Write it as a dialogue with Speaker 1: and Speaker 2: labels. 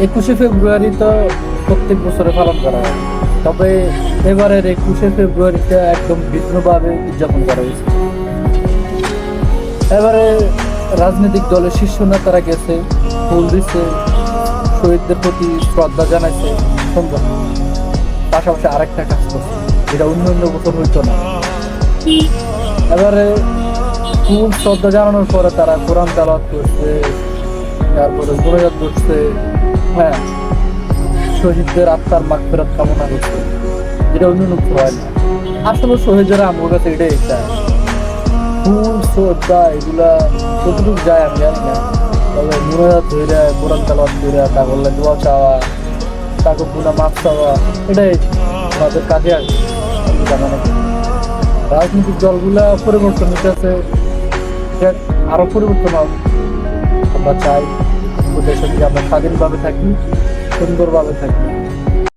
Speaker 1: 21শে ফেব্রুয়ারি তো প্রত্যেক বছরে পালন করা হয়, তবে এবারের 21শে ফেব্রুয়ারিতে একদম ভিন্নভাবে উদযাপন করা হয়েছে। এবারে রাজনৈতিক দলের শীর্ষ নেতারা গেছে, ফুল দিচ্ছে, শহীদদের প্রতি শ্রদ্ধা জানাইছে, সুন্দর। পাশাপাশি আরেকটা কাজ করছে, যেটা অন্য অন্য বছর হইতো না। এবারে ফুল শ্রদ্ধা জানানোর পরে তারা কোরআন তেলাওয়াত করছে, তারপরে মোনাজাত করছে, হ্যাঁ, শহীদদের আত্মার মাগফিরাত কামনা করছে, যেটা অন্য অন্য বছর হয় না। আসলে শহীদরা আমার কাছে এটাই চায়। ফুল শ্রদ্ধা এগুলা কতটুকু যায় আমি জানি না, তবে মোনাজাত ধরে কোরআন তেলাওয়াত করে তারপর দোয়া চাওয়া, তাকে গুনাহ মাফ চাওয়া, এটাই আমাদের কাজে আসবে। আমি জানা নাকি রাজনৈতিক দলগুলা পরিবর্তন হইতেছে, আরো পরিবর্তন হবে। আমরা চাই দেশে আমরা স্বাধীনভাবে থাকি, সুন্দরভাবে থাকি।